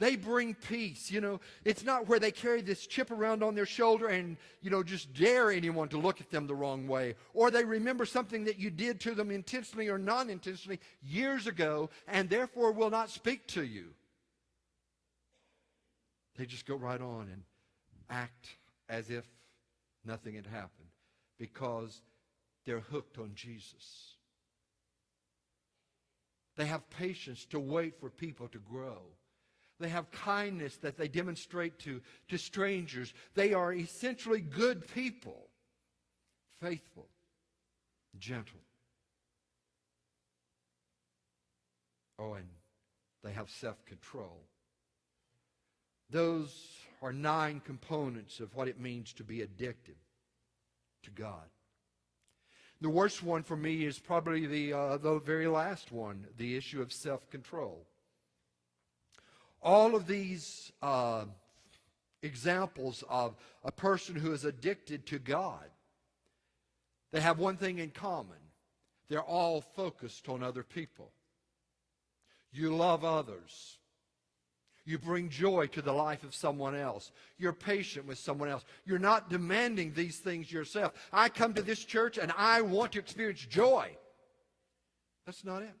They bring peace. It's not where they carry this chip around on their shoulder and, just dare anyone to look at them the wrong way. Or they remember something that you did to them intentionally or non-intentionally years ago and therefore will not speak to you. They just go right on and act as if nothing had happened because they're hooked on Jesus. They have patience to wait for people to grow. They have kindness that they demonstrate to strangers. They are essentially good people, faithful, gentle. Oh, and they have self-control. Those are 9 components of what it means to be addicted to God. The worst one for me is probably the very last one, the issue of self-control. All of these examples of a person who is addicted to God, they have one thing in common. They're all focused on other people. You love others. You bring joy to the life of someone else. You're patient with someone else. You're not demanding these things yourself. I come to this church and I want to experience joy. That's not it.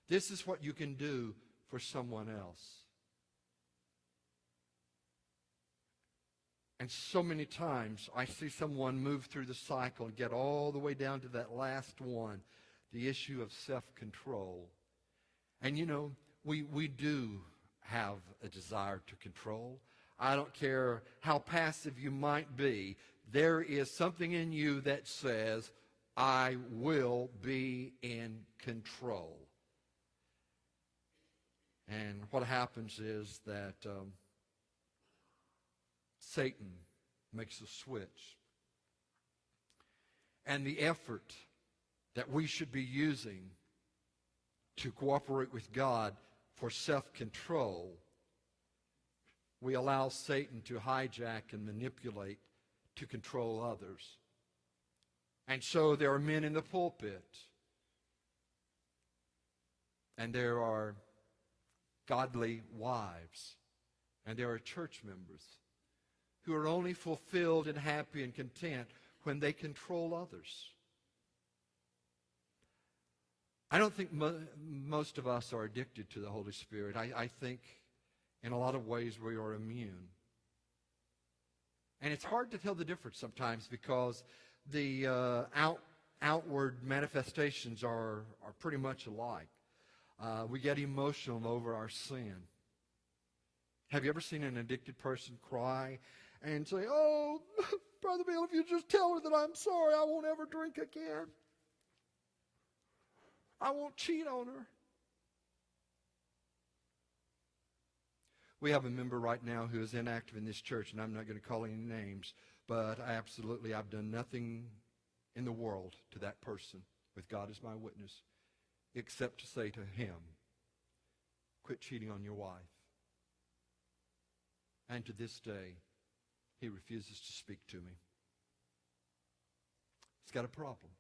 This is what you can do for someone else. And so many times I see someone move through the cycle and get all the way down to that last one, the issue of self-control. And we do have a desire to control. I don't care how passive you might be. There is something in you that says, I will be in control. And what happens is that Satan makes a switch. And the effort that we should be using to cooperate with God for self-control, we allow Satan to hijack and manipulate to control others. And so there are men in the pulpit, and there are godly wives, and there are church members who are only fulfilled and happy and content when they control others. I don't think most of us are addicted to the Holy Spirit. I think in a lot of ways we are immune. And it's hard to tell the difference sometimes because the outward manifestations are pretty much alike. We get emotional over our sin. Have you ever seen an addicted person cry and say, oh, Brother Bill, if you just tell her that I'm sorry, I won't ever drink again. I won't cheat on her. We have a member right now who is inactive in this church, and I'm not going to call any names, but I've done nothing in the world to that person, with God as my witness, except to say to him, quit cheating on your wife. And to this day, he refuses to speak to me. He's got a problem.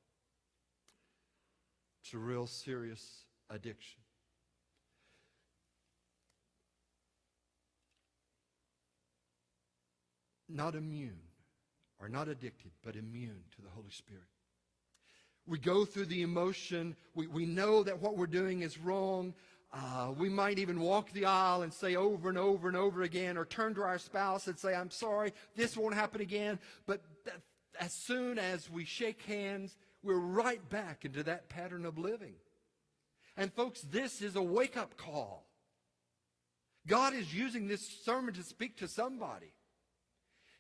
It's a real serious addiction. Not immune, or not addicted, but immune to the Holy Spirit. We go through the emotion. We know that what we're doing is wrong. We might even walk the aisle and say over and over and over again, or turn to our spouse and say, I'm sorry, this won't happen again. But as soon as we shake hands, we're right back into that pattern of living. And folks, this is a wake-up call. God is using this sermon to speak to somebody.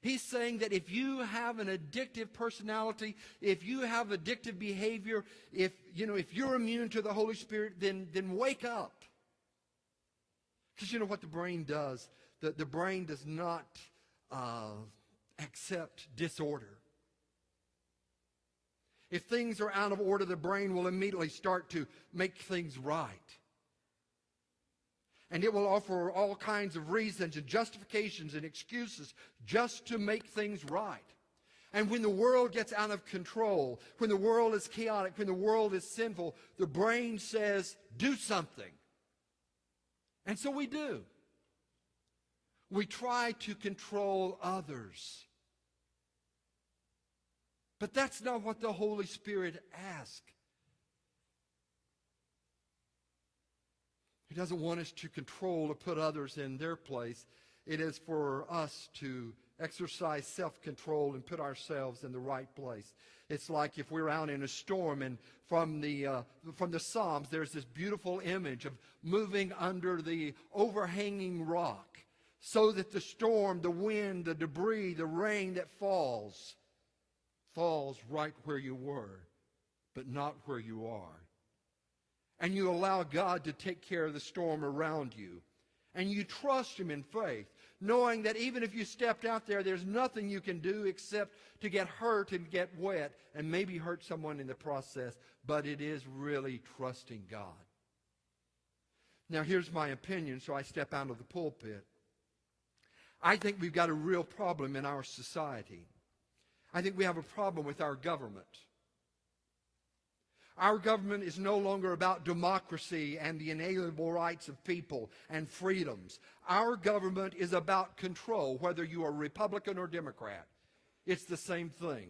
He's saying that if you have an addictive personality, if you have addictive behavior, if you're immune to the Holy Spirit, then wake up. Because you know what the brain does? The brain does not accept disorder. If things are out of order, the brain will immediately start to make things right. And it will offer all kinds of reasons and justifications and excuses just to make things right. And when the world gets out of control, when the world is chaotic, when the world is sinful, the brain says, do something. And so we do. We try to control others. But that's not what the Holy Spirit asks. He doesn't want us to control or put others in their place. It is for us to exercise self-control and put ourselves in the right place. It's like if we're out in a storm, and from the Psalms, there's this beautiful image of moving under the overhanging rock so that the storm, the wind, the debris, the rain that falls right where you were, but not where you are. And you allow God to take care of the storm around you. And you trust Him in faith, knowing that even if you stepped out there, there's nothing you can do except to get hurt and get wet and maybe hurt someone in the process. But it is really trusting God. Now, here's my opinion, so I step out of the pulpit. I think we've got a real problem in our society. I think we have a problem with our government. Our government is no longer about democracy and the inalienable rights of people and freedoms. Our government is about control, whether you are Republican or Democrat. It's the same thing.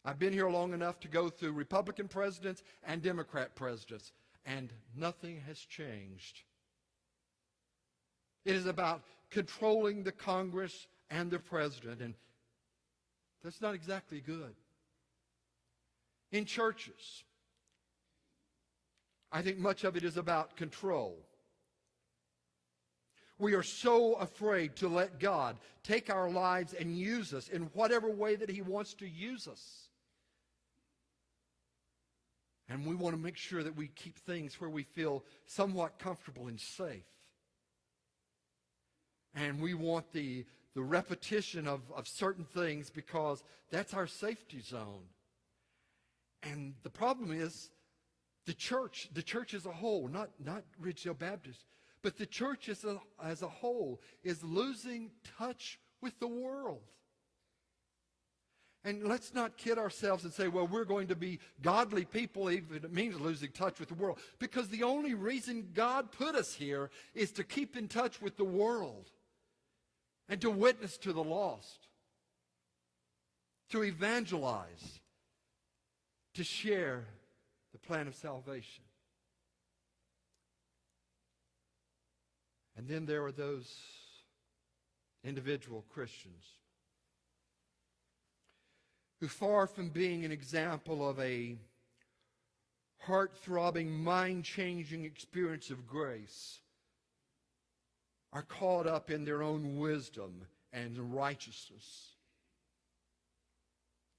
I've been here long enough to go through Republican presidents and Democrat presidents, and nothing has changed. It is about controlling the Congress and the president, and that's not exactly good. In churches, I think much of it is about control. We are so afraid to let God take our lives and use us in whatever way that He wants to use us. And we want to make sure that we keep things where we feel somewhat comfortable and safe. And we want the repetition of certain things because that's our safety zone. And the problem is, the church as a whole, not Ridgedale Baptist, but the church as a whole is losing touch with the world. And let's not kid ourselves and say, well, we're going to be godly people even if it means losing touch with the world. Because the only reason God put us here is to keep in touch with the world and to witness to the lost, to evangelize, to share the plan of salvation. And then there are those individual Christians who, far from being an example of a heart-throbbing, mind-changing experience of grace, are caught up in their own wisdom and righteousness.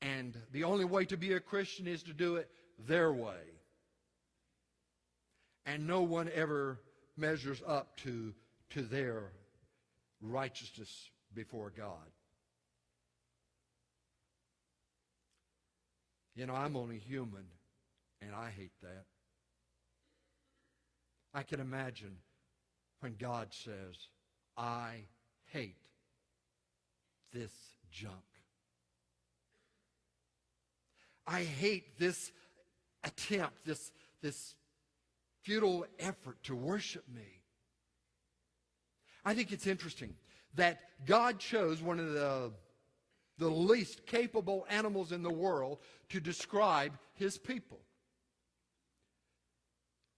And the only way to be a Christian is to do it their way. And no one ever measures up to their righteousness before God. You know, I'm only human, and I hate that. I can imagine when God says, I hate this junk. I hate this attempt, this futile effort to worship me. I think it's interesting that God chose one of the least capable animals in the world to describe His people.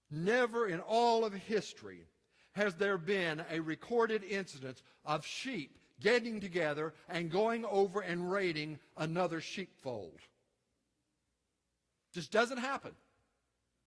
Never in all of history has there been a recorded incident of sheep getting together and going over and raiding another sheepfold. Just doesn't happen.